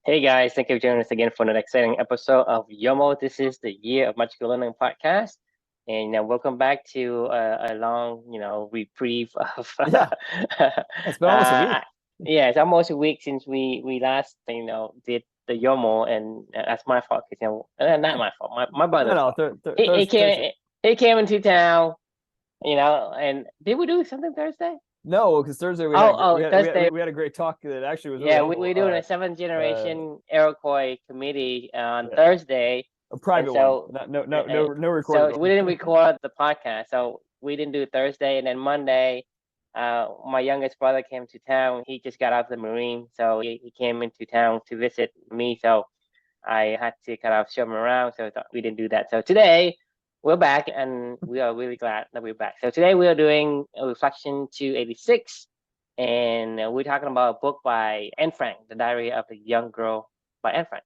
Hey guys, thank you for joining us again for another exciting episode of YOML. This is the Year of Magical Learning podcast. And welcome back to a long, reprieve of Yeah, it's been almost a week. yeah, it's almost a week since we last, did the YOML, and that's my fault, because not my fault, my No, brother's no, fault. He Thursday. he came into town, and did we do something Thursday? No, because Thursday we had a Oh, Thursday. we had a great talk that actually was really Yeah, helpful. we're doing a seventh Uh, generation Iroquois committee on yeah, Thursday, a and private one. so No recorded so we one. didn't record the podcast, so we didn't do it Thursday, and then Monday, my youngest brother came to town. He just got out of the Marine, so he came into town to visit me. So I had to kind of show him around, so we didn't do that. So today we're back, and we are really glad that we're back. So today we are doing a reflection 286, and we're talking about a book by Anne Frank, The Diary of a Young Girl by Anne Frank.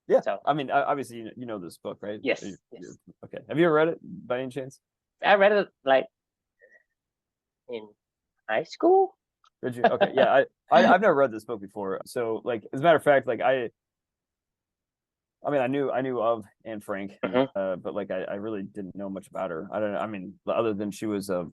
Yeah, So I mean, obviously you know this book, right? yes, Okay. Have you ever read it by any chance? I read it like in high school. Did you? Okay, yeah. I've never read this book before. So like, as a matter of fact, like I mean, I knew of Anne Frank, Hmm. but like I really didn't know much about her. I don't know. I mean, other than she was a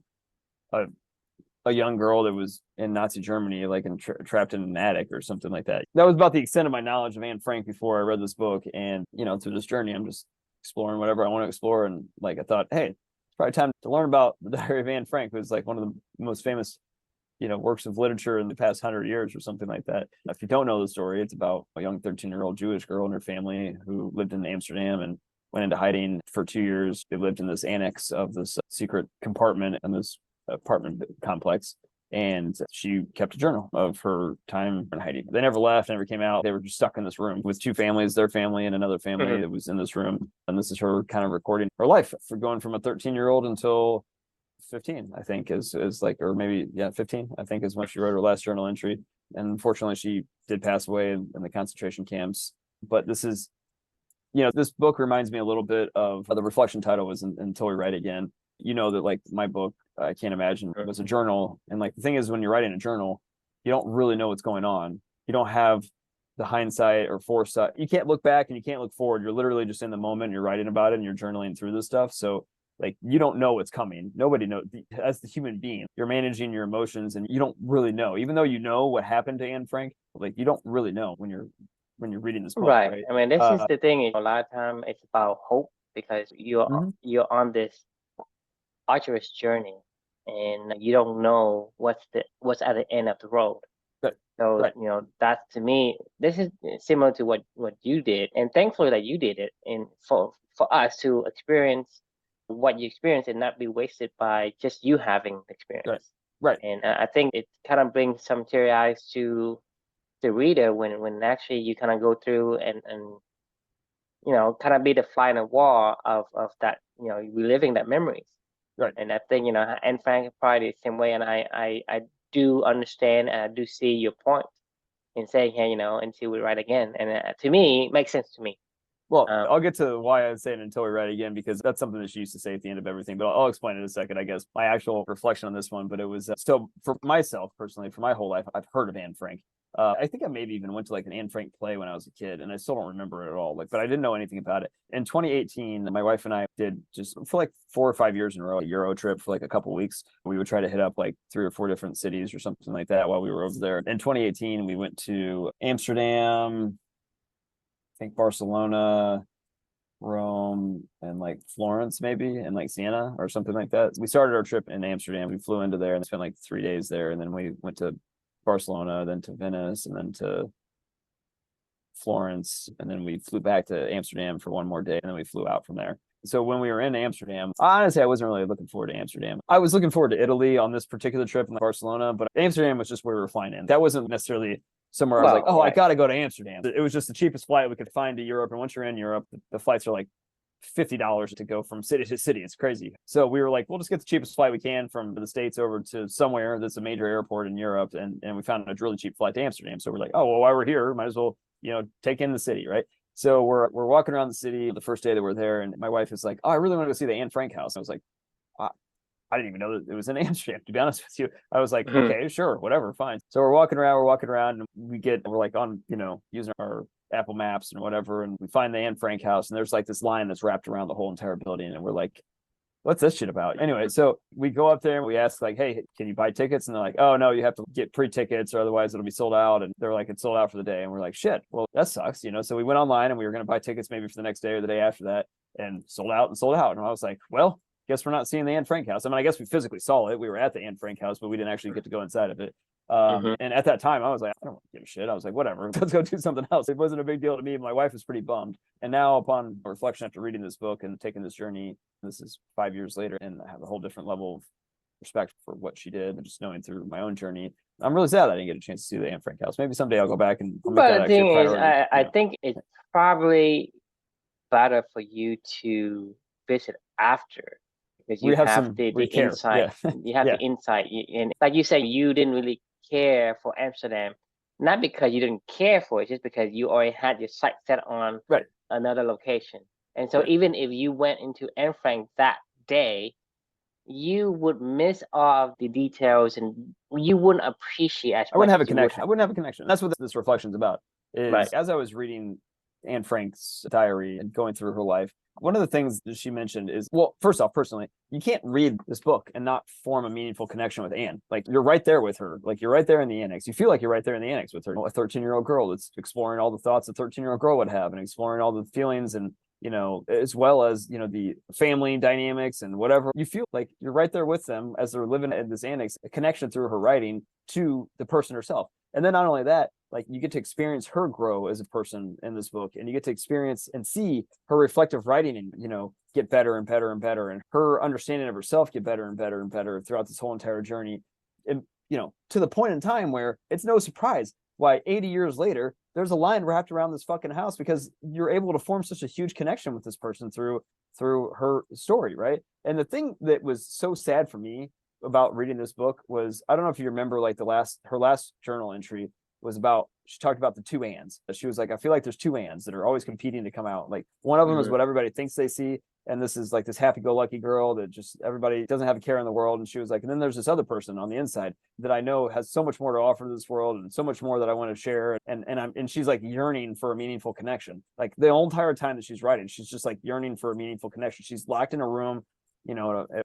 a young girl that was in Nazi Germany, like trapped in an attic or something like that. That was about the extent of my knowledge of Anne Frank before I read this book. And through this journey, I'm just exploring whatever I want to explore. And like I thought, hey, it's probably time to learn about the Diary of Anne Frank, who's like one of the most famous works of literature in the past 100 years or something like that. If you don't know the story, it's about a young 13-year-old Jewish girl and her family who lived in Amsterdam and went into hiding for 2 years. They lived in this annex of this secret compartment in this apartment complex. And she kept a journal of her time in hiding. They never left, never came out. They were just stuck in this room with two families, their family and another family Hmm. that was in this room. And this is her kind of recording her life for going from a 13-year-old until 15, I think is like, or maybe, yeah, 15, I think is when she wrote her last journal entry. And unfortunately, she did pass away in the concentration camps. But this is, this book reminds me a little bit of the reflection title was Until We Write Again. You know that like my book, I Can't Imagine, was a journal. And like the thing is, when you're writing a journal, you don't really know what's going on. You don't have the hindsight or foresight. You can't look back and you can't look forward. You're literally just in the moment. You're writing about it and you're journaling through this stuff. So like you don't know what's coming. Nobody knows. As the human being, you're managing your emotions and you don't really know. Even though you know what happened to Anne Frank, like you don't really know when you're reading this book, Right. right? I mean, this is the thing. A lot of time it's about hope, because Mhm. you're on this arduous journey, and you don't know what's at the end of the road. Right. So Right. that to me, this is similar to what you did, and thankfully that you did it, and for us to experience what you experienced and not be wasted by just you having the Right. experience. Right. And I think it kind of brings some teary eyes to the reader when actually you kind of go through and kind of be the fly in the wall of that, reliving that memories. Right. And I think, Anne Frank probably the same way. And I do understand, and I do see your point in saying, hey, until we write again. And to me, it makes sense to me. Well, Um, I'll get to why I say it until we write again, because that's something that she used to say at the end of everything. But I'll explain in a second, I guess, my actual reflection on this one. But it was still for myself personally, for my whole life, I've heard of Anne Frank. I think I maybe even went to like an Anne Frank play when I was a kid, and I still don't remember it at all. Like, but I didn't know anything about it. In 2018, my wife and I did just for like 4 or 5 years in a row a Euro trip for like a couple weeks. We would try to hit up like 3 or 4 different cities or something like that while we were over there. In 2018, we went to Amsterdam, I think Barcelona, Rome, and like Florence, maybe, and like Siena or something like that. We started our trip in Amsterdam. We flew into there and spent like 3 days there. And then we went to Barcelona, then to Venice, and then to Florence. And then we flew back to Amsterdam for one more day. And then we flew out from there. So when we were in Amsterdam, honestly, I wasn't really looking forward to Amsterdam. I was looking forward to Italy on this particular trip in Barcelona, but Amsterdam was just where we were flying in. That wasn't necessarily somewhere I was like, well, oh, I right. got to go to Amsterdam. It was just the cheapest flight we could find to Europe. And once you're in Europe, the flights are like $50 to go from city to city. It's crazy. So we were like, we'll just get the cheapest flight we can from the States over to somewhere that's a major airport in Europe. And we found a really cheap flight to Amsterdam. So we're like, oh, well, while we're here, might as well, take in the city, right? So we're walking around the city the first day that we're there, and my wife is like, "Oh, I really want to go see the Anne Frank house." I was like, I didn't even know that it was in Amsterdam, to be honest with you. I was like, Mhm. okay, sure, whatever, fine. So we're walking around, and we're like on, using our Apple Maps and whatever, and we find the Anne Frank house, and there's like this line that's wrapped around the whole entire building, and we're like, what's this shit about? Anyway, so we go up there and we ask like, hey, can you buy tickets? And they're like, oh no, you have to get pre-tickets or otherwise it'll be sold out. And they're like, it's sold out for the day. And we're like, shit, well, that sucks, So we went online and we were going to buy tickets maybe for the next day or the day after that, and sold out and sold out. And I was like, well, guess we're not seeing the Anne Frank house. I mean, I guess we physically saw it. We were at the Anne Frank house, but we didn't actually get to go inside of it. Mhm. And at that time, I was like, I don't give a shit. I was like, whatever, let's go do something else. It wasn't a big deal to me. My wife was pretty bummed. And now, upon reflection, after reading this book and taking this journey, this is 5 years later, and I have a whole different level of respect for what she did, and just knowing through my own journey. I'm really sad I didn't get a chance to see the Anne Frank house. Maybe someday I'll go back and I'll make But that the actually a thing is, priority. I think it's probably better for you to visit after, because you We have have some, the we care. insight. Yeah. You have the Yeah. insight, and like you say, you didn't really care for Amsterdam, not because you didn't care for it, just because you already had your sight set on Right. another location. And so Right. even if you went into Anne Frank that day, you would miss all of the details, and you wouldn't appreciate as I wouldn't much have a as you would connection. I have. wouldn't have a connection. That's what this reflection's about. Right. Is as I was reading Anne Frank's diary and going through her life, one of the things that she mentioned is, well, first off, personally, you can't read this book and not form a meaningful connection with Anne. Like, you're right there with her. Like, you're right there in the annex. You feel like you're right there in the annex with her. A 13-year-old girl that's exploring all the thoughts a 13-year-old girl would have, and exploring all the feelings, and as well as, the family dynamics and whatever. You feel like you're right there with them as they're living in this annex, a connection through her writing to the person herself. And then not only that, like, you get to experience her grow as a person in this book, and you get to experience and see her reflective writing and, get better and better and better, and her understanding of herself get better and better and better throughout this whole entire journey. And, to the point in time where it's no surprise why 80 years later, there's a line wrapped around this fucking house, because you're able to form such a huge connection with this person through her story, right? And the thing that was so sad for me about reading this book was, I don't know if you remember, like, her last journal entry was about, she talked about the two Anns. She was like, I feel like there's two Anns that are always competing to come out. Like, one of them is what everybody thinks they see, and this is like this happy-go-lucky girl that just everybody doesn't have a care in the world. And she was like, and then there's this other person on the inside that I know has so much more to offer to this world, and so much more that I want to share. And she's like yearning for a meaningful connection. Like, the whole entire time that she's writing, she's just like yearning for a meaningful connection. She's locked in a room,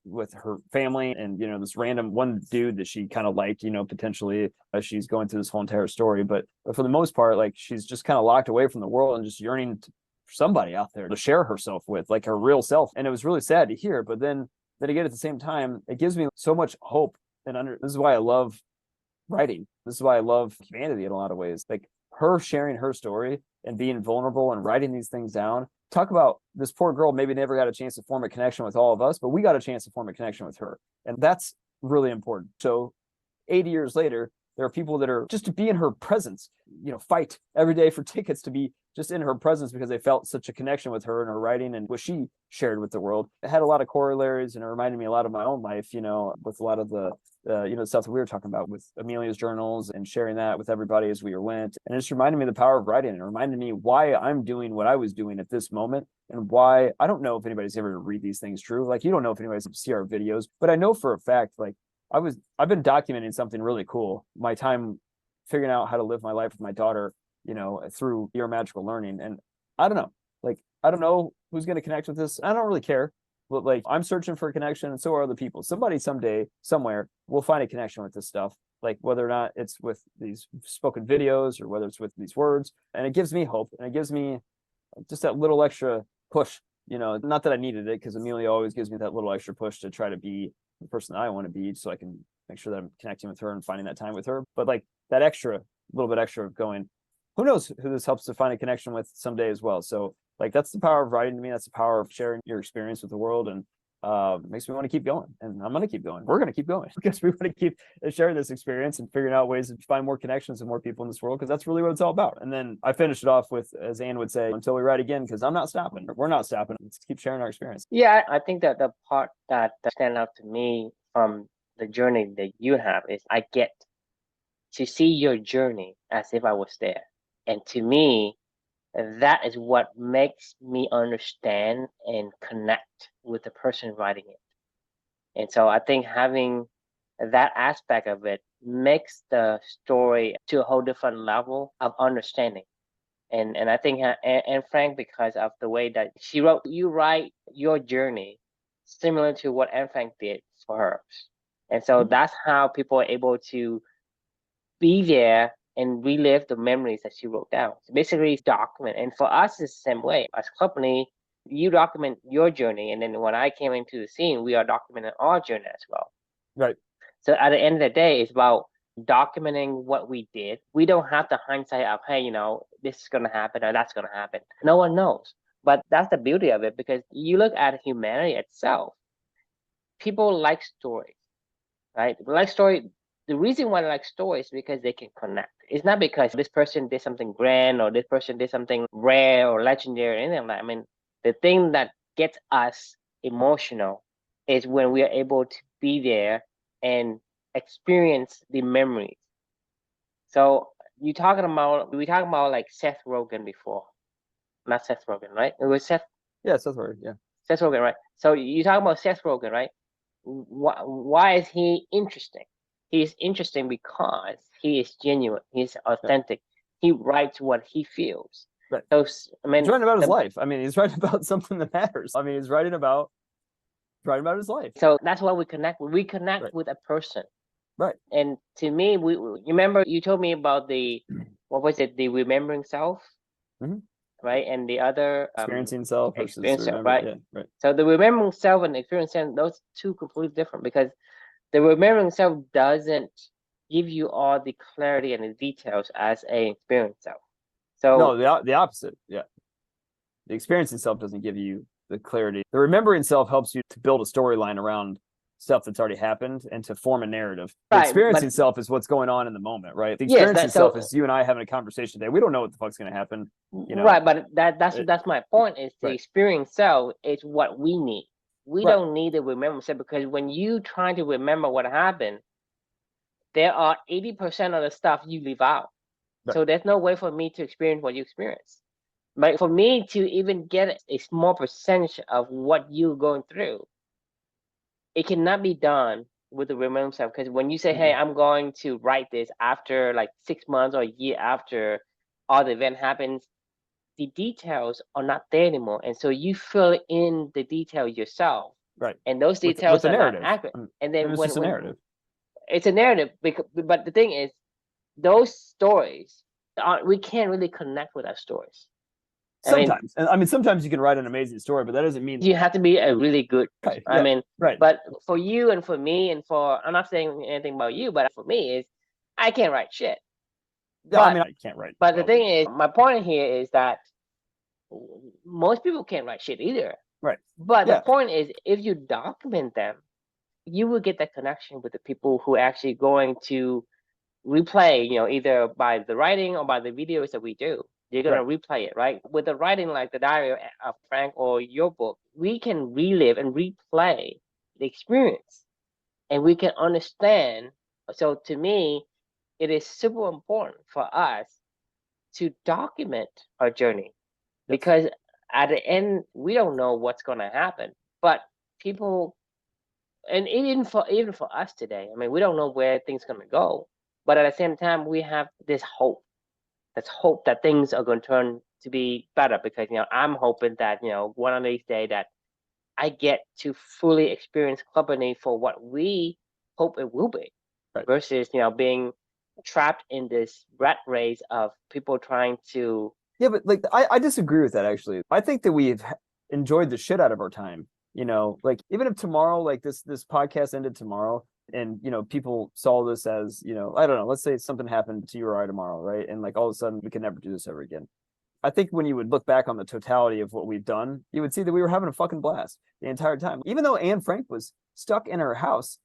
with her family, and, this random one dude that she kind of liked, potentially, as she's going through this whole entire story. But for the most part, like, she's just kind of locked away from the world and just yearning for somebody out there to share herself with, like her real self. And it was really sad to hear. But then again, at the same time, it gives me so much hope. And this is why I love writing. This is why I love humanity in a lot of ways. Like, her sharing her story and being vulnerable and writing these things down. Talk about this poor girl maybe never got a chance to form a connection with all of us, but we got a chance to form a connection with her. And that's really important. So 80 years later, there are people that are just to be in her presence, fight every day for tickets to be just in her presence, because they felt such a connection with her and her writing and what she shared with the world. It had a lot of corollaries, and it reminded me a lot of my own life, with a lot of the stuff that we were talking about with Amelia's journals and sharing that with everybody as we went. And it just reminded me of the power of writing. It reminded me why I'm doing what I was doing at this moment, and why I don't know if anybody's ever read these things true. Like, you don't know if anybody's see our videos, but I know for a fact, like, I've been documenting something really cool. My time figuring out how to live my life with my daughter, through Your Magical Learning. And I don't know, like, I don't know who's going to connect with this. I don't really care. But, like, I'm searching for a connection, and so are other people. Somebody someday, somewhere, will find a connection with this stuff. Like, whether or not it's with these spoken videos or whether it's with these words. And it gives me hope, and it gives me just that little extra push. Not that I needed it, because Amelia always gives me that little extra push to try to be the person that I want to be, so I can make sure that I'm connecting with her and finding that time with her. But, like, that little bit extra of going, who knows who this helps to find a connection with someday as well. So, like, that's the power of writing to me. That's the power of sharing your experience with the world. And makes me want to keep going. And I'm going to keep going. We're going to keep going, because we want to keep sharing this experience and figuring out ways to find more connections and more people in this world, because that's really what it's all about. And then I finished it off with, as Anne would say, until we write again, because I'm not stopping. We're not stopping. Let's keep sharing our experience. Yeah, I think that the part that stand out to me from the journey that you have is I get to see your journey as if I was there. And to me, that is what makes me understand and connect with the person writing it. And so I think having that aspect of it makes the story to a whole different level of understanding. And I think and Frank, because of the way that she wrote, you write your journey similar to what Anne Frank did for hers. And so that's how people are able to be there and relive the memories that she wrote down. So basically, document. And for us, it's the same way. As a company, you document your journey, and then when I came into the scene, we are documenting our journey as well. Right. So at the end of the day, it's about documenting what we did. We don't have the hindsight of, hey, this is going to happen or that's going to happen. No one knows. But that's the beauty of it, because you look at humanity itself. People like stories, right? Like story. The reason why they like stories is because they can connect. It's not because this person did something grand or this person did something rare or legendary or anything like that. I mean, the thing that gets us emotional is when we are able to be there and experience the memories. So we talking about like Seth Rogen before, not Seth Rogen, right? It was Seth. Yeah, Seth Rogen. Yeah, Seth Rogen, right? So you talking about Seth Rogen, right? Why is he interesting? He's interesting because he is genuine. He's authentic. He writes what he feels. Right. So I mean, he's writing about his life. I mean, he's writing about something that matters. I mean, he's writing about his life. So that's why we connect. We connect with a person. Right. And to me, you remember you told me about what was it? The remembering self, right? And the other experiencing self versus self, right? Yeah, right. So the remembering self and the experiencing self, those two completely different, because the remembering self doesn't give you all the clarity and the details as an experienced self. So no, the opposite. Yeah, the experiencing self doesn't give you the clarity. The remembering self helps you to build a storyline around stuff that's already happened and to form a narrative. The experiencing self is what's going on in the moment, right? The experiencing self is you and I having a conversation today. We don't know what the fuck's going to happen, Right, but that's my point. Is the experienced self is what we need. We don't need to remember self, because when you try to remember what happened, there are 80% of the stuff you leave out. So there's no way for me to experience what you experience. But for me to even get a small percentage of what you're going through, it cannot be done with the remember self. Because when you say, hey, I'm going to write this after like 6 months or a year after all the event happens, the details are not there anymore. And so you fill in the detail yourself. Right. And those details are not accurate. And then it's a narrative. It's a narrative, but the thing is, those stories, we can't really connect with our stories. Sometimes, I mean, sometimes you can write an amazing story, but that doesn't mean you have to be a really good. Right. I mean, right. But for you and for me and I'm not saying anything about you, but for me is, I can't write shit. Yeah, I mean, I can't write. But the thing is, my point here is that most people can't write shit either. Right. But the point is, if you document them, you will get that connection with the people who are actually going to replay, either by the writing or by the videos that we do. You're going to replay it, right? With the writing, like the diary of Frank or your book, we can relive and replay the experience, and we can understand. So to me, it is super important for us to document our journey, because at the end, we don't know what's going to happen, but people, and even for us today, I mean, we don't know where things are going to go, but at the same time, we have this hope. Let's hope that things are going to turn to be better, because I'm hoping that one of these days that I get to fully experience company for what we hope it will be, versus being trapped in this rat race of people trying to. Yeah, but like I disagree with that, actually. I think that we've enjoyed the shit out of our time. Like even if tomorrow, like this podcast ended tomorrow, and people saw this as, I don't know, let's say something happened to you or I tomorrow, right? And like all of a sudden we can never do this ever again. I think when you would look back on the totality of what we've done, you would see that we were having a fucking blast the entire time. Even though Anne Frank was stuck in her house,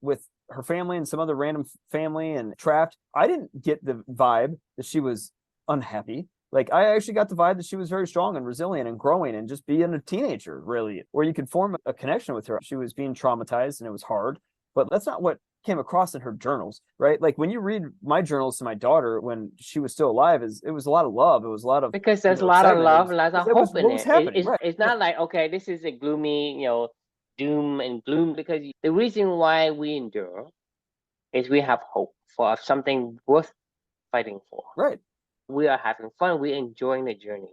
with her family and some other random family and trapped, I didn't get the vibe that she was unhappy. Like, I actually got the vibe that she was very strong and resilient and growing and just being a teenager, really, where you could form a connection with her. She was being traumatized and it was hard, but that's not what came across in her journals, right? Like when you read my journals to my daughter when she was still alive, it was a lot of love. It was a lot of, because there's a lot of love and lots of hope in it. Happening. It's not like, okay, this is a gloomy, doom and gloom, because the reason why we endure is we have hope for something worth fighting for. Right. We are having fun. We're enjoying the journey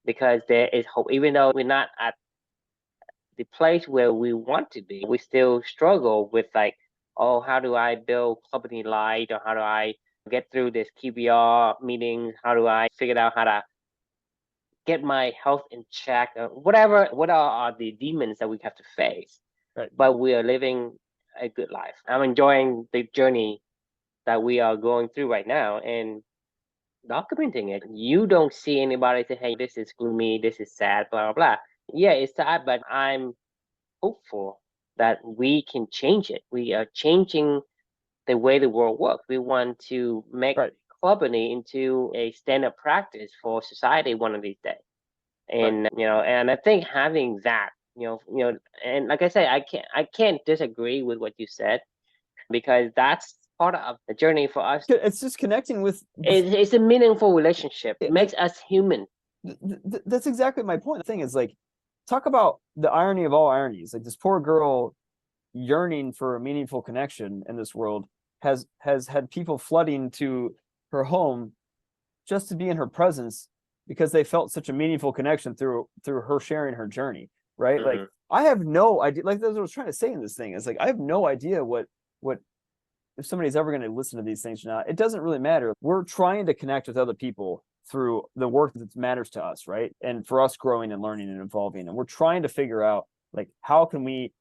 because there is hope. Even though we're not at the place where we want to be, we still struggle with like, oh, how do I build company light, or how do I get through this QBR meeting? How do I figure out how to get my health in check? Whatever, what are the demons that we have to face? Right. But we are living a good life. I'm enjoying the journey that we are going through right now and documenting it. You don't see anybody say, hey, this is gloomy, this is sad, blah, blah, blah. Yeah, it's sad, but I'm hopeful that we can change it. We are changing the way the world works. We want to make Right. clubbing into a standard practice for society one of these days. And Right. and I think having that, and like I say, I can't disagree with what you said, because that's part of the journey for us. It's just connecting with. It's a meaningful relationship. It makes us human. That's exactly my point. The thing is, like, talk about the irony of all ironies. Like, this poor girl yearning for a meaningful connection in this world has had people flooding to her home just to be in her presence because they felt such a meaningful connection through her sharing her journey, right? Like, I have no idea, like that's what I was trying to say in this thing. It's like I have no idea what if somebody's ever going to listen to these things or not. It doesn't really matter. We're trying to connect with other people through the work that matters to us, right? And for us growing and learning and evolving, and we're trying to figure out, like, how can we,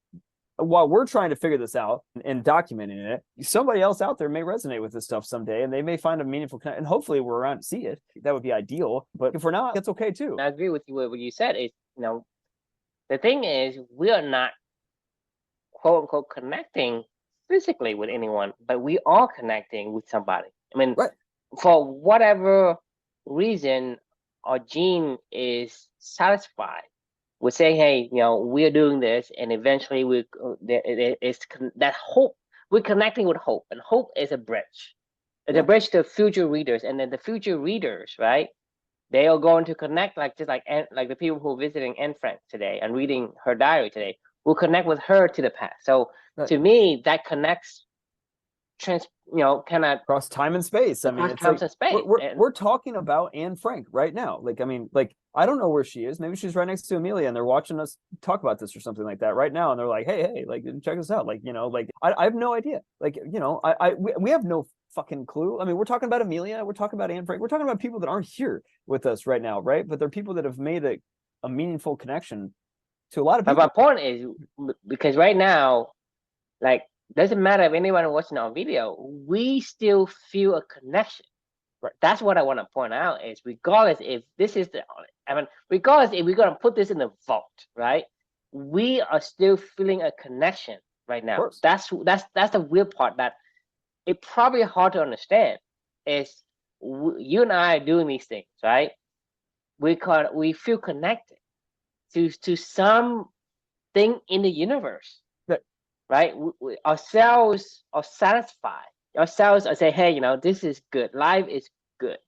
while we're trying to figure this out and documenting it, somebody else out there may resonate with this stuff someday, and they may find a meaningful connection, and hopefully we're around to see it. That would be ideal, but if we're not, that's okay too. I agree with you what you said. Is, the thing is, we are not quote unquote connecting physically with anyone, but we are connecting with somebody. I mean, Right. For whatever reason, our gene is satisfied with saying, hey, we're doing this, and eventually it's that hope. We're connecting with hope, and hope is a bridge. It's a bridge to future readers, and then the future readers, right? They are going to connect, like just like the people who are visiting Anne Frank today and reading her diary today will connect with her to the past. So to me, that connects kind of across time and space. I mean, it's like we're talking about Anne Frank right now. Like, I mean, like, I don't know where she is. Maybe she's right next to Amelia, and they're watching us talk about this or something like that right now. And they're like, hey, like, check this out. Like, like, I have no idea. Like, we have no fucking clue. I mean, we're talking about Amelia, we're talking about Anne Frank, we're talking about people that aren't here with us right now, right? But they're people that have made a meaningful connection to a lot of people. But my point is, because right now, like, doesn't matter if anyone watching our video, we still feel a connection. Right. That's what I want to point out, is regardless if this is regardless if we're going to put this in the vault, right? We are still feeling a connection right now. That's the weird part, that it's probably hard to understand. Is you and I are doing these things, right? We feel connected to something in the universe. Right? Our cells are satisfied. Our cells are saying, hey, this is good. Life is good.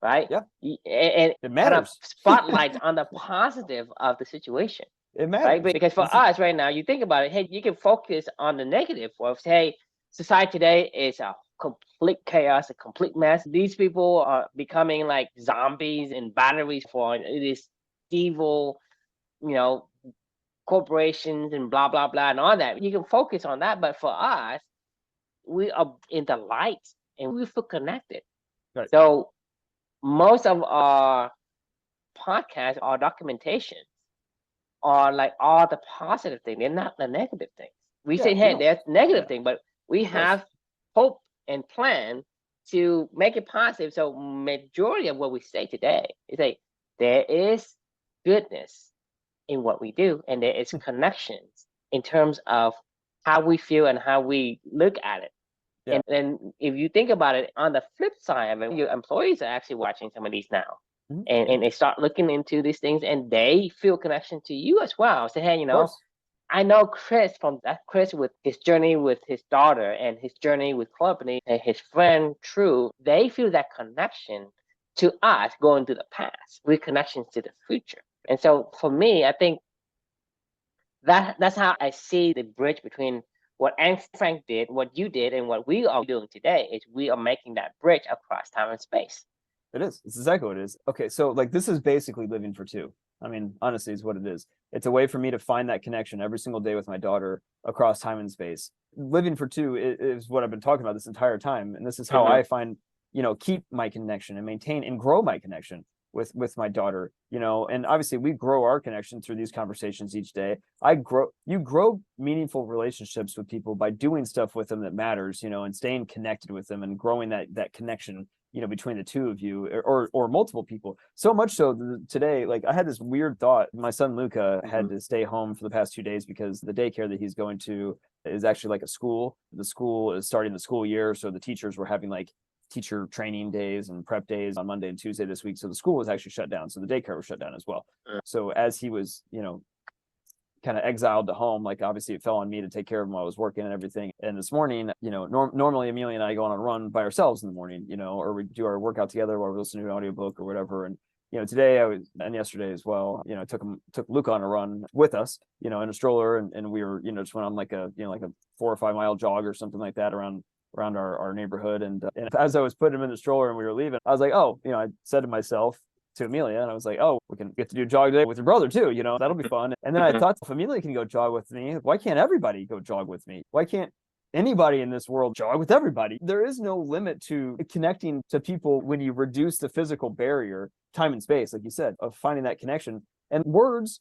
Right? Yeah. And it matters. Spotlight on the positive of the situation. It matters. Right? Because for us right now, you think about it, hey, you can focus on the negative. Or say, hey, society today is a complete chaos, a complete mess. These people are becoming like zombies and batteries for this evil, corporations and blah blah blah and all that. You can focus on that, but for us, we are in the light and we feel connected. Right. So most of our podcasts, our documentations, are like all the positive things. They're not the negative things. We say, hey, there's negative thing, but we have hope and plan to make it positive. So majority of what we say today is like, there is goodness in what we do, and there is connections in terms of how we feel and how we look at it. And then if you think about it, on the flip side of it, your employees are actually watching some of these now. And they start looking into these things, and they feel connection to you as well. Say, hey, I know Chris with his journey with his daughter and his journey with company and his friend True. They feel that connection to us going to the past with connections to the future. And so for me, I think That's how I see the bridge between what Anne Frank did, what you did, and what we are doing today. Is we are making that bridge across time and space. It is. It's exactly what it is. Okay, so like this is basically living for two. I mean, honestly, is what it is. It's a way for me to find that connection every single day with my daughter across time and space. Living for two is what I've been talking about this entire time, and this is how I find, keep my connection and maintain and grow my connection with my daughter. And obviously we grow our connection through these conversations each day. You grow meaningful relationships with people by doing stuff with them that matters, and staying connected with them and growing that connection between the two of you or multiple people. So much so today, like I had this weird thought. My son Luca had to stay home for the past 2 days because the daycare that he's going to is actually like a school. The school is starting the school year, so the teachers were having like teacher training days and prep days on Monday and Tuesday this week. So the school was actually shut down. So the daycare was shut down as well. So as he was, kind of exiled to home, like obviously it fell on me to take care of him while I was working and everything. And this morning, normally Amelia and I go on a run by ourselves in the morning, or we do our workout together while we listen to an audiobook or whatever. And today and yesterday as well, took Luke on a run with us, in a stroller, and we were, just went on like a 4 or 5 mile jog or something like that around our neighborhood. And as I was putting him in the stroller and we were leaving, I was like, oh, I said to myself, to Amelia, and I was like, oh, we can get to do a jog today with your brother too, that'll be fun. And then I thought, if Amelia can go jog with me, why can't everybody go jog with me? Why can't anybody in this world jog with everybody? There is no limit to connecting to people when you reduce the physical barrier, time and space, like you said, of finding that connection. And words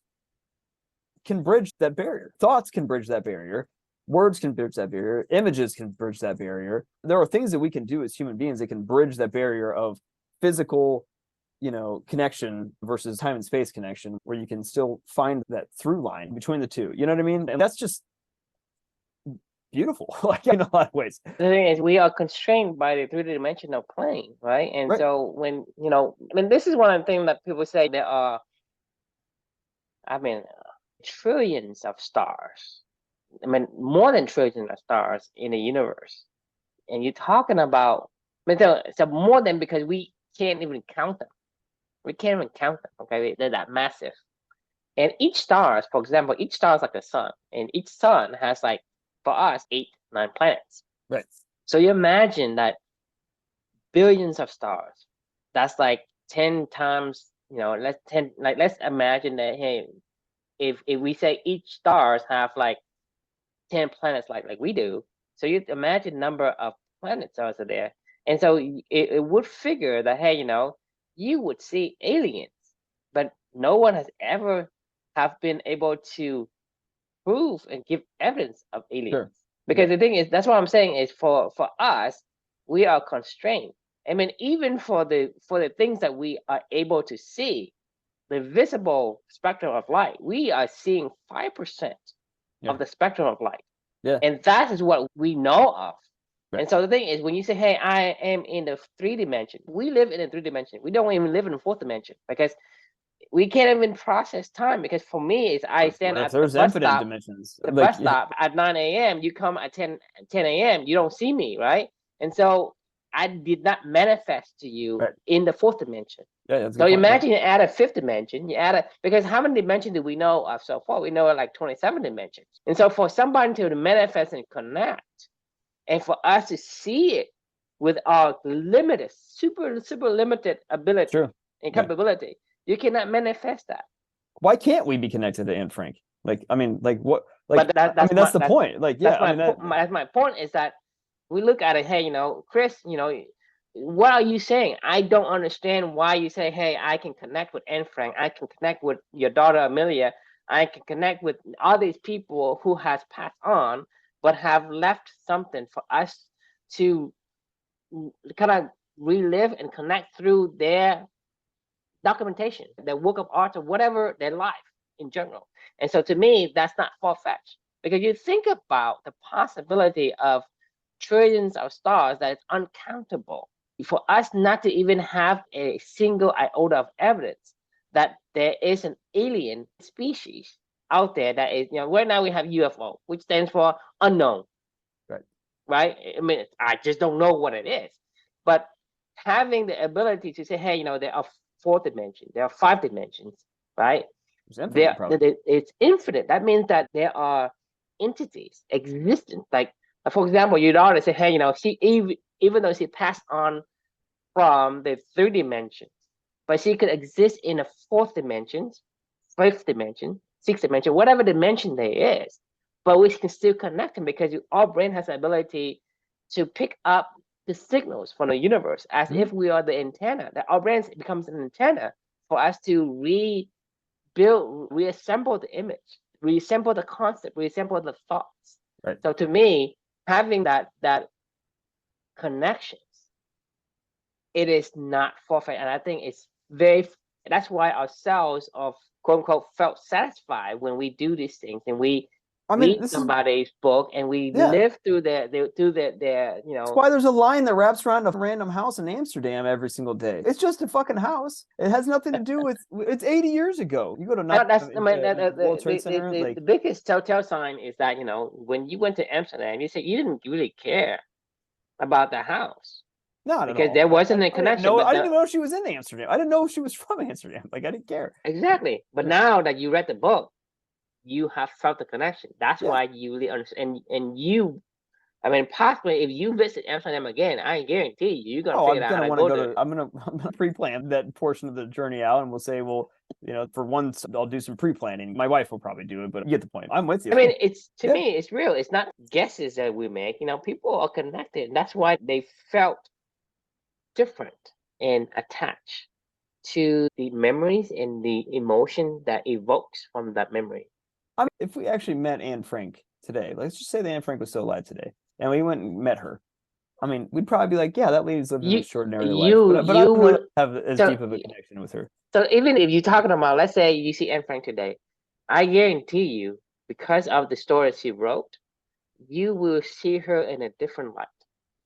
can bridge that barrier. Thoughts can bridge that barrier. Words can bridge that barrier. Images can bridge that barrier. There are things that we can do as human beings that can bridge that barrier of physical connection versus time and space connection, where you can still find that through line between the two. You know what I mean? And that's just beautiful, like in a lot of ways. The thing is, we are constrained by the three-dimensional plane, right? And so when, this is one of the things that people say there are, trillions of stars. More than trillions of stars in the universe. And you're talking about, so more than, because we can't even count them. We can't even count them, okay? They're that massive. And each star, for example, each star is like a sun. And each sun has, like, for us, 8, 9 planets. Right. So you imagine that billions of stars. That's like 10 times, let's imagine that, hey, if we say each stars have like 10 planets like we do, so you imagine number of planets are there. And so it would figure that, hey, you would see aliens, but no one has ever have been able to prove and give evidence of aliens. Sure. Because the thing is, that's what I'm saying is for us, we are constrained. Even for the things that we are able to see, the visible spectrum of light, we are seeing 5% of the spectrum of light. Yeah. And that is what we know of. Right. And so the thing is, when you say, hey, I am in the 3 dimension, we live in a 3 dimension. We don't even live in the 4th dimension because we can't even process time. Because for me, it's I stand at the bus stop, dimensions. The bus stop at 9 a.m., you come at 10 a.m., you don't see me, right? And so I did not manifest to you in the 4th dimension. Yeah, so imagine you add a 5th dimension, because how many dimensions do we know of so far? We know like 27 dimensions. And so for somebody to manifest and connect, and for us to see it with our limited, super limited ability and capability, you cannot manifest that. Why can't we be connected to Anne Frank? What? Like, but that's the point. Like, yeah, that's my point is that we look at it. Hey, Chris, what are you saying? I don't understand why you say, hey, I can connect with Anne Frank. I can connect with your daughter Amelia. I can connect with all these people who has passed on, but have left something for us to kind of relive and connect through their documentation, their work of art, or whatever, their life in general. And so to me, that's not far-fetched, because you think about the possibility of trillions of stars that is uncountable. For us not to even have a single iota of evidence that there is an alien species out there that is, right now we have UFO, which stands for unknown. Right? I just don't know what it is. But having the ability to say, hey, there are 4 dimensions, there are 5 dimensions, right? It's infinite, probably. It's infinite. That means that there are entities existent. Like, for example, your daughter say, hey, she even though she passed on from the 3 dimensions, but she could exist in a 4th dimension, 5th dimension, 6th dimension, whatever dimension there is. But we can still connect them because our brain has the ability to pick up the signals from the universe as if we are the antenna. That our brain becomes an antenna for us to reassemble the image, reassemble the concept, reassemble the thoughts. Right. So to me, having that connections, it is not far-fetched, and I think it's that's why our cells of quote unquote felt satisfied when we do these things and we read somebody's book and we live through their That's why there's a line that wraps around a random house in Amsterdam every single day. It's just a fucking house. It has nothing to do with. It's 80 years ago. You go to World Trade Center. The biggest telltale sign is that when you went to Amsterdam, you said you didn't really care about the house. Not because at all. there wasn't a connection. I didn't even know she was in Amsterdam. I didn't know she was from Amsterdam. Like, I didn't care. Exactly. But now that you read the book, you have felt the connection. That's why you really understand. And you, possibly if you visit Amsterdam again, I guarantee you're gonna figure out how to go there. I'm gonna pre-plan that portion of the journey out, and we'll say, well, for once I'll do some pre-planning. My wife will probably do it, but you get the point. I'm with you. It's to me, it's real. It's not guesses that we make. People are connected. And that's why they felt different and attached to the memories and the emotion that evokes from that memory. If we actually met Anne Frank today, let's just say that Anne Frank was still alive today, and we went and met her, we'd probably be like, yeah, that lady's lived an extraordinary life. But I would have as deep of a connection with her. So even if you're talking about, let's say you see Anne Frank today, I guarantee you, because of the stories she wrote, you will see her in a different light.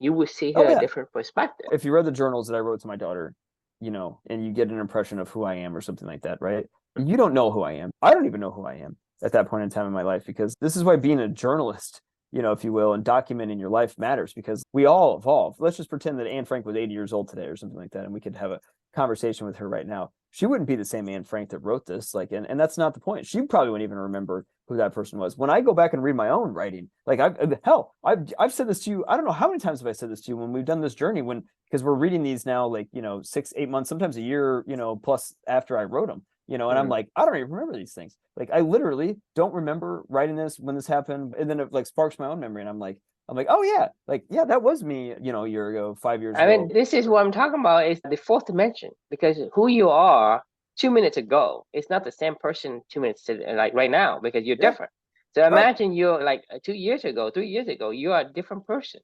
You will see her a different perspective. If you read the journals that I wrote to my daughter, and you get an impression of who I am or something like that, right? You don't know who I am. I don't even know who I am at that point in time in my life, because this is why being a journalist, if you will, and documenting your life matters, because we all evolve. Let's just pretend that Anne Frank was 80 years old today or something like that, and we could have a conversation with her right now. She wouldn't be the same Anne Frank that wrote this, and that's not the point. She probably wouldn't even remember who that person was. When I go back and read my own writing, I've said this to you. I don't know how many times have I said this to you when we've done this journey, because we're reading these now, 6-8 months, sometimes a year, plus after I wrote them, and I'm like, I don't even remember these things. I literally don't remember writing this when this happened. And then it sparks my own memory. And I'm like, oh yeah, that was me, a year ago, 5 years ago. This is what I'm talking about, is the 4th dimension, because who you are 2 minutes ago is not the same person 2 minutes right now, because you're different. So imagine you're 2 years ago, 3 years ago, you are a different person.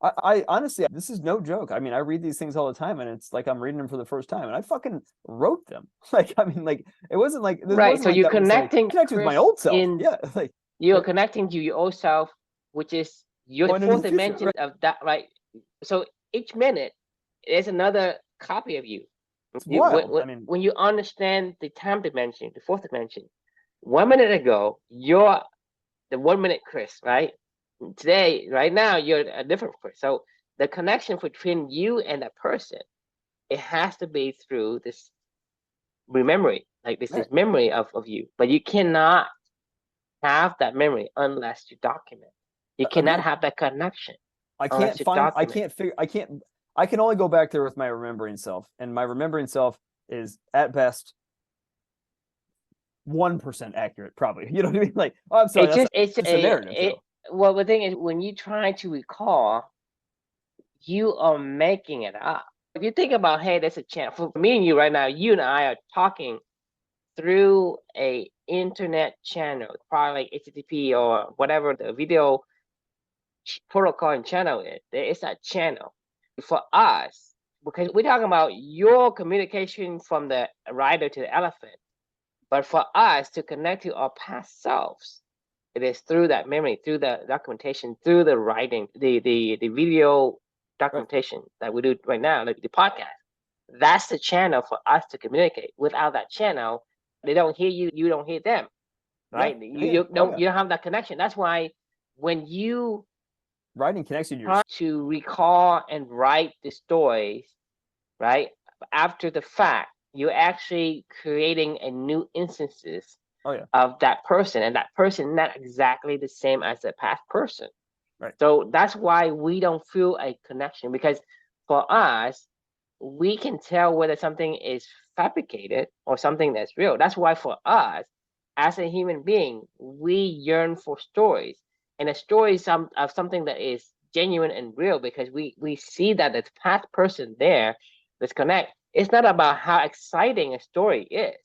I honestly, this is no joke. I read these things all the time, and it's like I'm reading them for the first time, and I fucking wrote them. It wasn't like this. Right. So you're connecting with my old self. You're connecting to your old self, which is your 4th dimension of that. Right. So each minute is another copy of you. It's wild. When you understand the time dimension, the 4th dimension, 1 minute ago, you're the 1 minute Chris, right? Today, right now, you're a different person. So the connection between you and that person, it has to be through this memory, this memory of you. But you cannot have that memory unless you document. You cannot have that connection. I can only go back there with my remembering self, and my remembering self is at best 1% accurate, probably. You know what I mean? I'm sorry, it's just a narrative. Well, the thing is, when you try to recall, you are making it up. If you think about, hey, there's a chance for me and you right now, you and I are talking through a internet channel, probably like HTTP or whatever the video protocol and channel is. There is a channel for us, because we're talking about your communication from the rider to the elephant. But for us to connect to our past selves, it is through that memory, through the documentation, through the writing, the video documentation that we do right now, like the podcast. That's the channel for us to communicate. Without that channel, they don't hear you, you don't hear them, right? You don't have that connection. That's why when you writing connects you to recall and write the stories, right, after the fact, you're actually creating a new instances Oh yeah. of that person, and that person not exactly the same as the past person. Right. So that's why we don't feel a connection, because for us, we can tell whether something is fabricated or something that's real. That's why for us, as a human being, we yearn for stories, and a story is of something that is genuine and real, because we see that the past person there, let's connect. It's not about how exciting a story is.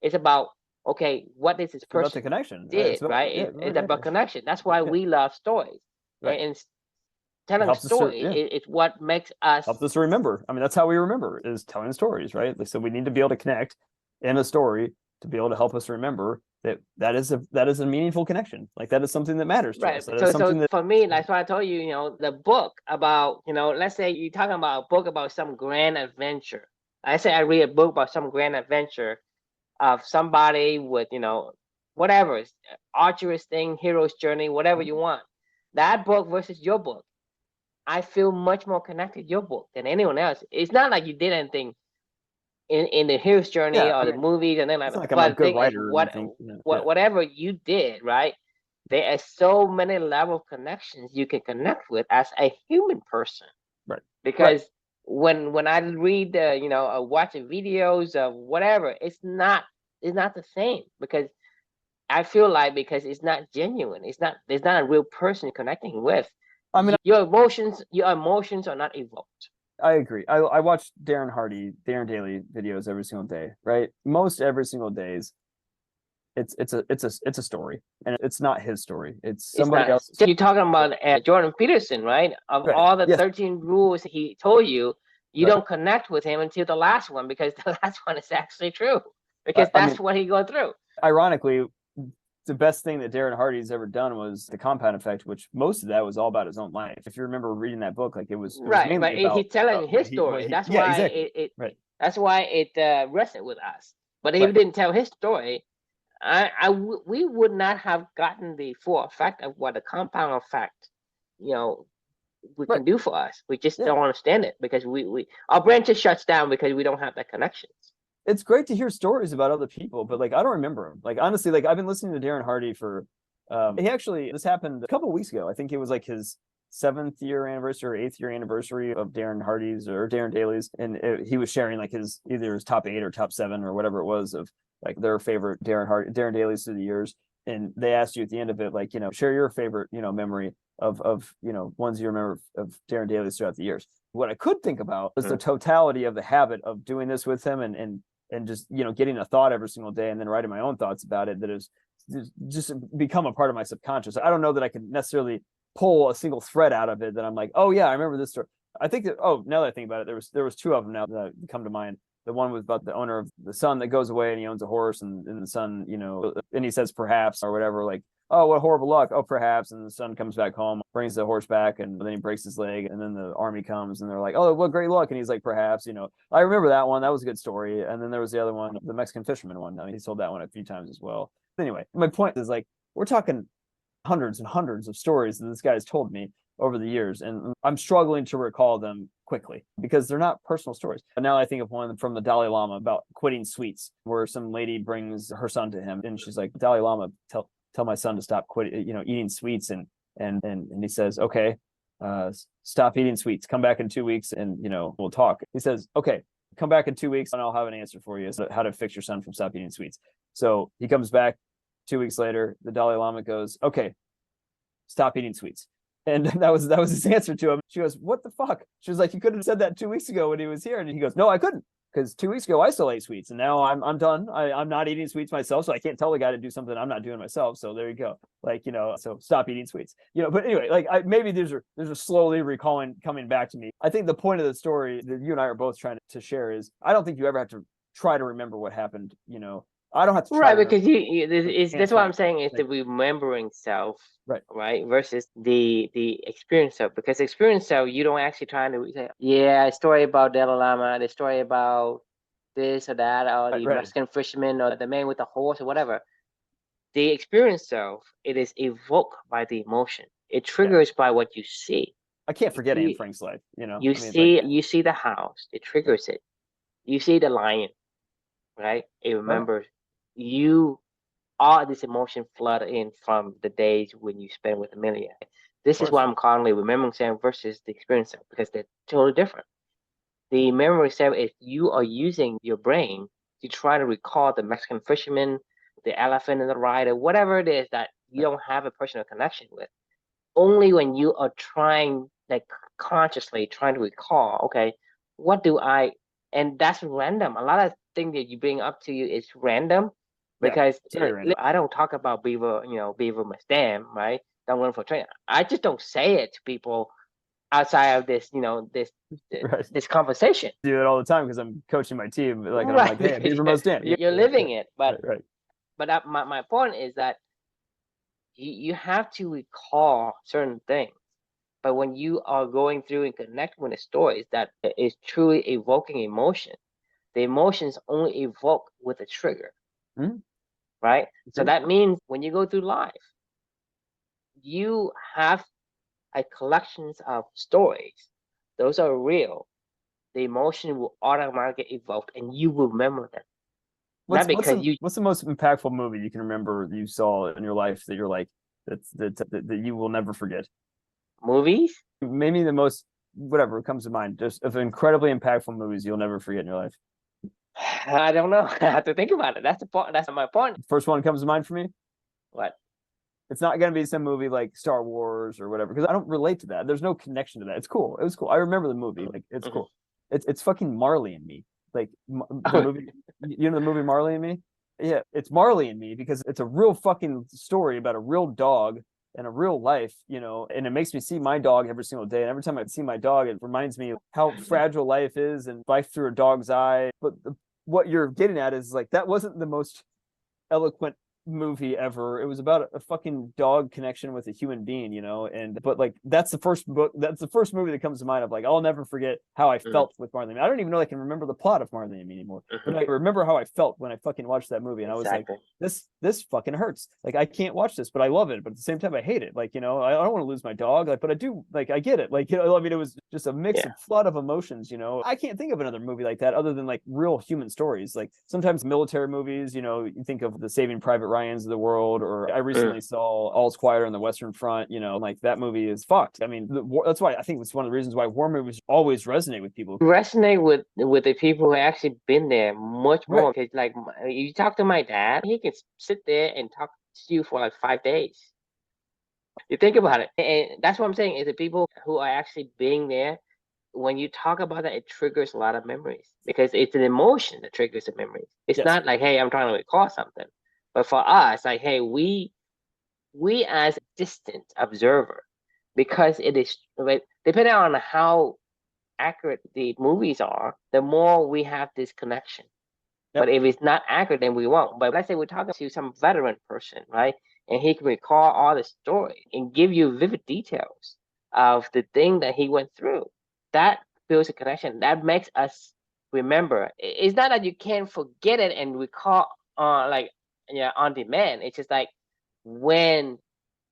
It's about, okay, what is this It's about the person connection. did, It's about, right? yeah, It's about connection. That's why yeah, we love stories. right. And It telling helps us to, story yeah, is what makes us helps us to remember. I mean, that's how we remember, is telling stories, right? Like, so we need to be able to connect in a story to be able to help us remember that is a meaningful connection. Like, that is something that matters to right. us. That is So something that, for me, that's why I told you, the book about, let's say you're talking about a book about some grand adventure. I say I read a book about some grand adventure of somebody with, whatever, arduous thing, hero's journey, whatever you want. That book versus your book, I feel much more connected to your book than anyone else. It's not like you did anything in the hero's journey yeah, I or the mean, movies and then like it's not that. like I'm a But the good thing is, writer or anything. Yeah, whatever you did, right? There are so many level of connections you can connect with as a human person. right, right. Because when I read or watch videos of whatever, it's not the same, because I feel like, because it's not genuine. It's not a real person connecting with. I mean, Your emotions are not evoked. I agree. I watch Darren Daly videos every single day, right? Most every single days, it's a story, and it's not his story. It's It's somebody not. else's. You're talking about Jordan Peterson, right? Of Right. all the Yes. 13 rules he told you, you Right. don't connect with him until the last one, because the last one is actually true, I, because I mean, that's what he going through. ironically, the best thing that Darren Hardy's ever done was the Compound Effect, which most of that was all about his own life. If you remember reading that book, like it was Right, mainly but about he's telling what his he what story. he That's yeah, why exactly. it Right. that's why it resonate with us. But if he Right. didn't tell his story, we would not have gotten the full effect of what a compound effect, you know, we Right. can do for us. We just Yeah. don't understand it, because we our brain just shuts down because we don't have that connections. It's great to hear stories about other people, but like I don't remember them. Like honestly, like I've been listening to Darren Hardy for he actually this happened a couple of weeks ago. I think it was like his 7th year anniversary or 8th year anniversary of Darren Hardy's or Darren Daly's, and he was sharing like his either his top 8 or top 7 or whatever it was of like their favorite Darren Daly's through the years. And they asked you at the end of it, like, share your favorite, memory of ones you remember of Darren Daly's throughout the years. What I could think about was the totality of the habit of doing this with him and just getting a thought every single day and then writing my own thoughts about it that has just become a part of my subconscious. I don't know that I can necessarily pull a single thread out of it that I'm like, oh yeah, I remember this story. I think that now that I think about it, there was 2 of them now that come to mind. The one was about the owner of the son that goes away and he owns a horse, and the son, and he says perhaps or whatever, like, oh, what horrible luck. Oh, perhaps. And the son comes back home, brings the horse back, and then he breaks his leg. And then the army comes and they're like, oh, what great luck. And he's like, perhaps, I remember that one. That was a good story. And then there was the other one, the Mexican fisherman one. I mean, he sold that one a few times as well. Anyway, my point is, like, we're talking hundreds and hundreds of stories that this guy has told me over the years, and I'm struggling to recall them quickly because they're not personal stories. But now I think of one from the Dalai Lama about quitting sweets, where some lady brings her son to him and she's like, Dalai Lama, tell my son to stop eating sweets, and he says, okay, stop eating sweets, come back in 2 weeks and we'll talk. He says, okay, come back in 2 weeks and I'll have an answer for you, so how to fix your son from stop eating sweets. So he comes back 2 weeks later. The Dalai Lama goes, okay, stop eating sweets. And that was his answer to him. She goes, what the fuck? She was like, you could have said that 2 weeks ago when he was here. And he goes, no, I couldn't, because 2 weeks ago I still ate sweets, and now I'm done. I'm not eating sweets myself, so I can't tell the guy to do something I'm not doing myself. So there you go. Like, so stop eating sweets. But anyway, like maybe there's a slowly coming back to me. I think the point of the story that you and I are both trying to share is, I don't think you ever have to try to remember what happened. I don't have to try Right, to remember. because that's what I'm saying is Like, the remembering self, right. right, versus the experience self. Because experience self, you don't actually trying to say, yeah, a story about Dalai Lama, the story about this or that, or Right, the right. Mexican fisherman, or the man with the horse, or whatever. The experience self, it is evoked by the emotion. It Yeah. triggers by what you see. I can't You forget Anne see, Frank's life. you I mean, like, see, you see the house, it triggers it. You see the lion. right? It remembers you all this emotion flood in from the days when you spend with Amelia. This is what I'm calling the remembering cell versus the experience cell, because they're totally different. The memory cell is you are using your brain to try to recall the Mexican fisherman, the elephant in the rider, whatever it is that you don't have a personal connection with. Only when you are trying, like consciously trying to recall, okay, what do I, and that's random. A lot of things that you bring up to you is random, Yeah, because it's very random. I don't talk about beaver, beaver must dam, right? Don't learn for training. I just don't say it to people outside of this, Right. this conversation. Do it all the time because I'm coaching my team. Like, and I'm Right, like, hey, because Beaver must stand. you're living it. Right, But right. my point is that you have to recall certain things. But when you are going through and connecting with the stories that is truly evoking emotion, the emotions only evoke with a trigger, Mhm. right? So Okay. that means when you go through life, you have a collections of stories. Those are real. The emotion will automatically evoke, and you will remember them. Not because you What's the most impactful movie you can remember you saw in your life that you're like that you will never forget? movies. Maybe the most whatever comes to mind, just of incredibly impactful movies you'll never forget in your life. I don't know. I have to think about it. That's the point. That's my point. First one comes to mind for me. What? It's not going to be some movie like Star Wars or whatever because I don't relate to that. There's no connection to that. It's cool. It was cool. I remember the movie. Like it's Mhm. cool. It's fucking Marley and Me. Like the movie. You know the movie Marley and Me? Yeah, it's Marley and Me because it's a real fucking story about a real dog and a real life, and it makes me see my dog every single day. And every time I see my dog, it reminds me of how fragile life is and life through a dog's eye. But what you're getting at is like that wasn't the most eloquent movie ever. It was about a fucking dog connection with a human being, and but like that's the first movie that comes to mind of like I'll never forget how I felt with Marley and Me. I don't even know I can remember the plot of Marley and Me anymore, but I remember how I felt when I fucking watched that movie, and I was like, this fucking hurts. Like I can't watch this, but I love it. But at the same time, I hate it. Like I don't want to lose my dog, like, but I do. Like I get it. Like I mean, it was just a mix of flood of emotions. I can't think of another movie like that other than like real human stories. Like sometimes military movies, you think of the Saving Private Ryans of the world, or I recently saw All's Quiet on the Western Front. Like that movie is fucked. I mean, that's why I think it's one of the reasons why war movies always resonate with people. Resonate with the people who actually been there much Right. more. Because like you talk to my dad, he can sit there and talk to you for like 5 days. You think about it, and that's what I'm saying is the people who are actually being there. When you talk about that, it triggers a lot of memories because it's an emotion that triggers the memories. It's not like, hey, I'm trying to recall something, but for us, like, hey, we as a distant observer, because it is like, depending on how accurate the movies are, the more we have this connection. But if it's not accurate, then we won't. But let's say we're talking to some veteran person, right? And he can recall all the story and give you vivid details of the thing that he went through. That builds a connection. That makes us remember. It's not that you can't forget it and recall like on demand. It's just like when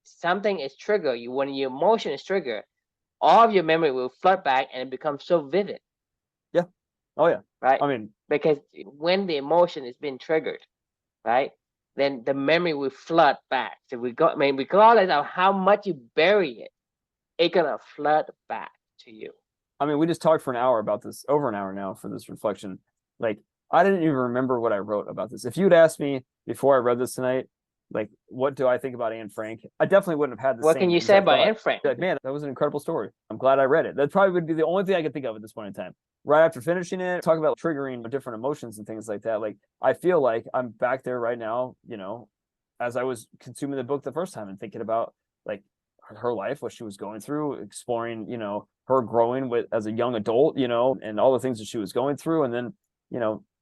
something is triggered, when your emotion is triggered, all of your memory will flood back and it becomes so vivid. Yeah. Oh yeah. Right. I mean, because when the emotion is being triggered, right, then the memory will flood back. So regardless of how much you bury it, it's gonna flood back to you. I mean, we just talked for an hour about this, over an hour now for this reflection. Like, I didn't even remember what I wrote about this. If you'd asked me before I read this tonight, like, what do I think about Anne Frank? I definitely wouldn't have had the What same can you say about Anne Frank? Like, man, that was an incredible story. I'm glad I read it. That probably would be the only thing I could think of at this point in time. Right after finishing it, talk about triggering different emotions and things like that. Like, I feel like I'm back there right now, as I was consuming the book the first time and thinking about like her life, what she was going through, exploring, her growing with as a young adult, and all the things that she was going through. And then,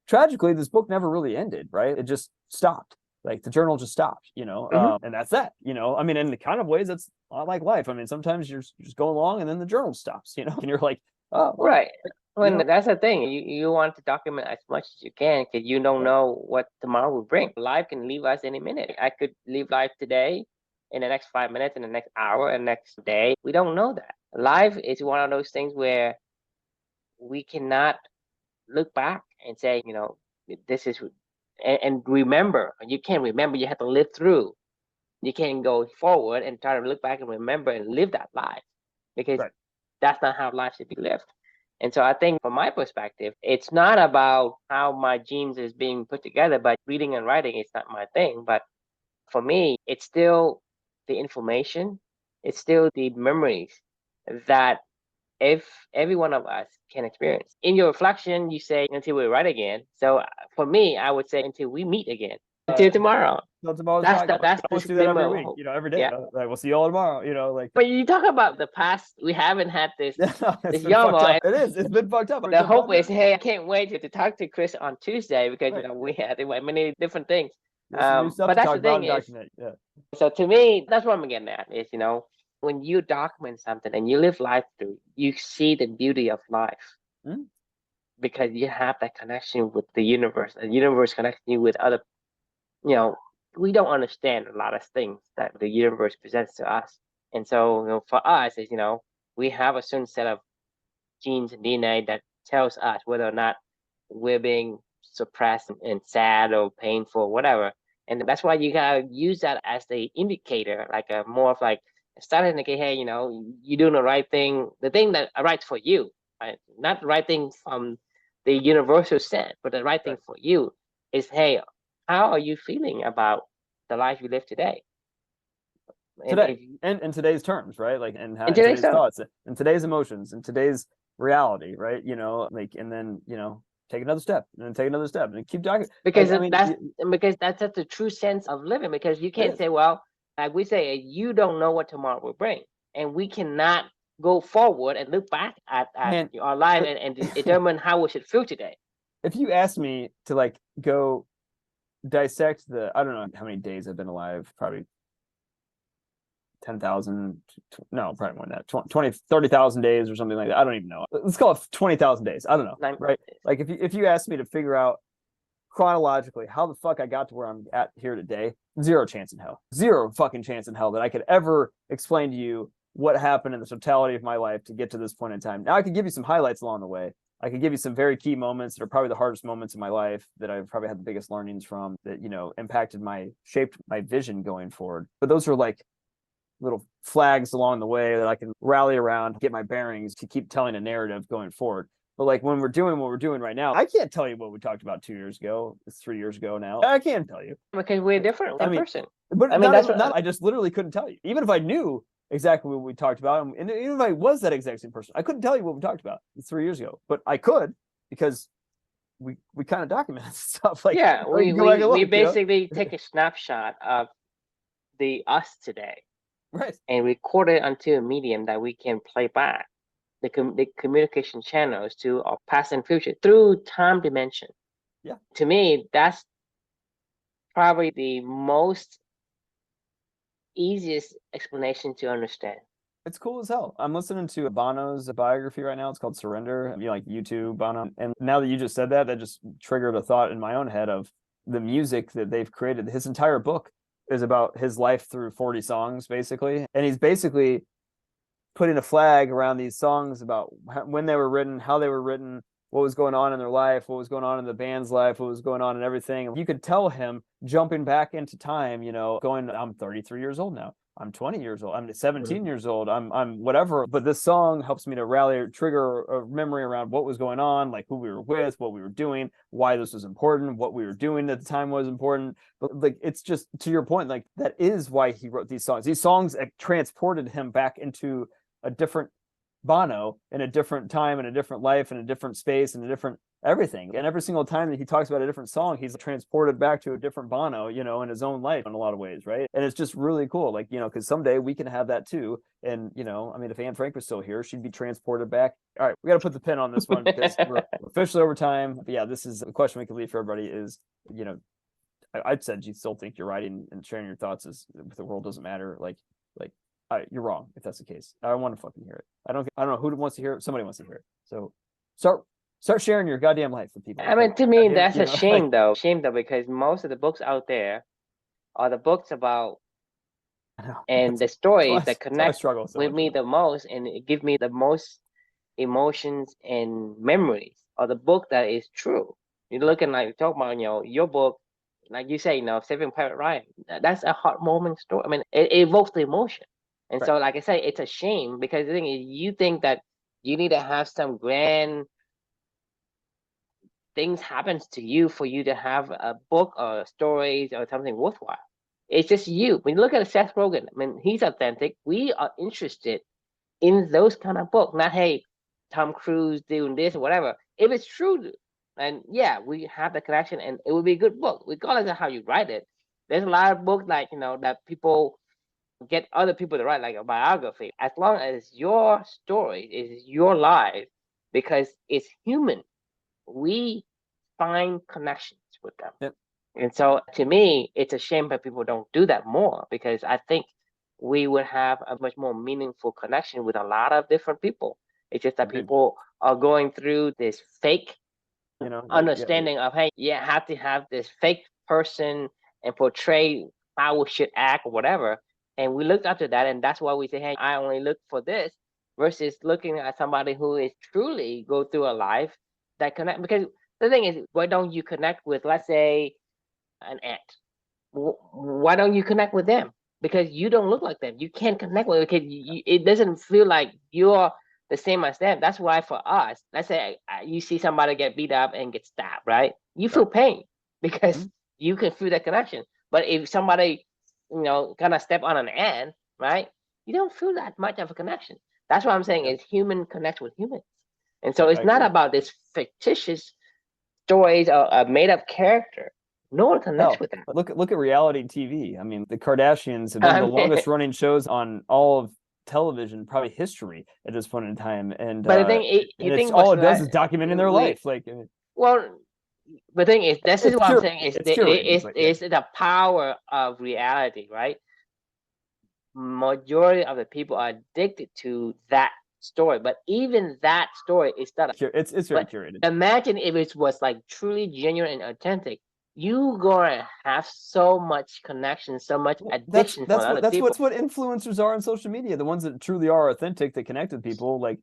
tragically, this book never really ended, right? It just stopped. Like the journal just stopped, and that's that, I mean, in the kind of ways that's not like life. I mean, sometimes you're just going along and then the journal stops, and you're like, oh, well, right. When that's the thing, you want to document as much as you can because you don't know what tomorrow will bring. Life can leave us any minute. I could leave life today, in the next 5 minutes, in the next hour, and next day. We don't know that. Life is one of those things where we cannot look back and say, this is, and remember, you can't remember, you have to live through. You can't go forward and try to look back and remember and live that life, because Right. that's not how life should be lived. And so I think from my perspective, it's not about how my genes is being put together, but reading and writing is not my thing. But for me, it's still the information, it's still the memories that if every one of us can experience. In your reflection, you say until we write again. So for me, I would say until we meet again, until tomorrow. So tomorrow's That's podcast. that's I the want to do that every minimum week, hope. every day. Yeah. Like, we'll see you all tomorrow, like. But you talk about the past, we haven't had this It's this been fucked YOML. up. It is. It's been fucked up. The hope is, hey, I can't wait to talk to Chris on Tuesday, because Right. we had many different things. There's some new stuff But to that's talk the about thing and is, document. Yeah. so to me, that's what I'm getting at is, when you document something and you live life through, you see the beauty of life. Mhm. Because you have that connection with the universe. The universe connects you with other, we don't understand a lot of things that the universe presents to us. And so, for us is, we have a certain set of genes and DNA that tells us whether or not we're being suppressed and sad or painful or whatever. And that's why you gotta use that as the indicator, like a more of like starting to indicate, hey, you're doing the right thing, the thing that right for you, right? Not the right thing from the universal sense, but the right thing Right. for you is, hey, how are you feeling about the life you live today? Today, and in today's terms, right? Like, and In today's today's time, thoughts, and today's emotions, and today's reality, right? Like, and then take another step, and then take another step, and keep talking. because Like, I mean, that's the true sense of living. Because you it can't is. say, well, like we say, you don't know what tomorrow will bring, and we cannot go forward and look back at Man, our life and determine how we should feel today. if you ask me to like go dissect I don't know how many days I've been alive, probably 10,000, no, probably more than that, 20, 30,000 days or something like that. I don't even know. Let's call it 20,000 days. I don't know. Right. Like, if you ask me to figure out chronologically how the fuck I got to where I'm at here today, zero chance in hell, zero fucking chance in hell that I could ever explain to you what happened in the totality of my life to get to this point in time. Now, I could give you some highlights along the way. I could give you some very key moments that are probably the hardest moments in my life that I've probably had the biggest learnings from, that, shaped my vision going forward. But those are like little flags along the way that I can rally around, get my bearings to keep telling a narrative going forward. But like, when we're doing what we're doing right now, I can't tell you what we talked about 2 years ago. It's 3 years ago now. I can't tell you Because we're different in person. But I mean, that's what I just literally couldn't tell you. Even if I knew exactly what we talked about, and even if I was that exact same person, I couldn't tell you what we talked about 3 years ago. But I could, because we kind of documented stuff. Like, yeah, we basically take a snapshot of the us today, right, and record it onto a medium that we can play back the communication channels to our past and future through time dimension. Yeah. To me, that's probably the most easiest explanation to understand. It's cool as hell. I'm listening to Bono's biography right now. It's called Surrender. Like YouTube, Bono. And now that you just said that just triggered a thought in my own head of the music that they've created. His entire book is about his life through 40 songs, basically. And he's basically putting a flag around these songs about when they were written, how they were written, what was going on in their life, what was going on in the band's life, what was going on in everything. You could tell him jumping back into time, going, I'm 33 years old now. I'm 20 years old. I'm 17 years old. I'm whatever. But this song helps me to rally or trigger a memory around what was going on, like who we were with, what we were doing, why this was important, what we were doing at the time was important. But like, it's just, to your point, like, that is why he wrote these songs. These songs transported him back into a different Bono in a different time, in a different life, in a different space, in a different everything. And every single time that he talks about a different song, he's transported back to a different Bono, in his own life in a lot of ways, right? And it's just really cool, like, because someday we can have that too. And, if Anne Frank was still here, she'd be transported back. All right, we got to put the pin on this one because we're officially over time. But yeah, this is a question we can leave for everybody is, I'd said you still think you're writing and sharing your thoughts is the world doesn't matter. Like, you're wrong if that's the case. I don't want to fucking hear it. I don't know who wants to hear it. Somebody wants to hear it. So start sharing your goddamn life with people. I mean, to me, that's a shame though. Shame though, because most of the books out there are the books about and the stories that connect with me the most and give me the most emotions and memories, or the book that is true. You're looking like talk about, your book, like you say, Saving Private Ryan. That's a heartwarming story. I mean, it evokes the emotion. And Right. so, like I say, it's a shame because the thing is, you think that you need to have some grand things happens to you for you to have a book or stories or something worthwhile. It's just you. When you look at Seth Rogen, I mean, he's authentic. We are interested in those kind of books, not hey, Tom Cruise doing this or whatever. If it's true, and yeah, we have the connection, and it would be a good book, regardless of how you write it. There's a lot of books like that people get other people to write, like a biography. As long as your story is your life, because it's human, we find connections with them. Yep. And so to me, it's a shame that people don't do that more, because I think we would have a much more meaningful connection with a lot of different people. It's just that Agreed. people are going through this fake Yeah, understanding of, hey, you have to have this fake person and portray how we should act or whatever. And we looked after that, and that's why we say, hey, I only look for this, versus looking at somebody who is truly go through a life that connect. Because the thing is, why don't you connect with, let's say, an aunt? Why don't you connect with them? Because you don't look like them. You can't connect with them because it doesn't feel like you're the same as them. That's why for us, let's say you see somebody get beat up and get stabbed, right? You feel right. pain because Mhm. you can feel that connection. But if somebody, kind of step on an ant, right? You don't feel that much of a connection. That's what I'm saying Yeah, is human connects with humans. And so I it's not agree. about this fictitious stories or a made up character. No one connects Hell, with them. look at reality TV. I mean, the Kardashians have been I the mean, longest running shows on all of television, probably history at this point in time. but the thing, And the it's thing all was it does that is documenting their we life. Like, I mean, well, the thing is, this is it's what I'm saying is it's curated, but yeah, is the power of reality, right? Majority of the people are addicted to that story, but even that story is not. it's very But curated. imagine if it was like truly genuine and authentic. You gonna have so much connection, so much Well, addiction from other that's people. what influencers are on social media. The ones that truly are authentic, that connect with people, like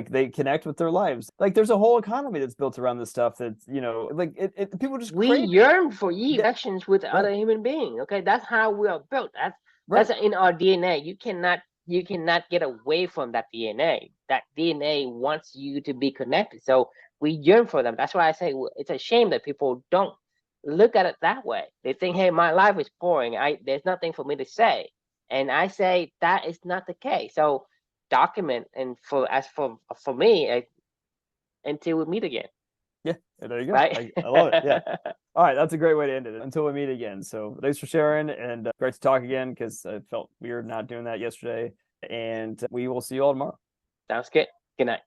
they connect with their lives. Like there's a whole economy that's built around this stuff. That like people just We crave it. yearn for Yeah, connections with right, other human beings. Okay, that's how we are built. right. That's in our DNA. You cannot get away from that DNA. That DNA wants you to be connected. So we yearn for them. That's why I say it's a shame that people don't look at it that way. They think, hey, my life is boring. There's nothing for me to say. And I say that is not the case. So document, and for me, until we meet again, Yeah, there you go. right? I love it. Yeah. All right, that's a great way to end it. Until we meet again. So thanks for sharing, and great to talk again, because I felt weird not doing that yesterday. And we will see you all tomorrow. Sounds good. Good night.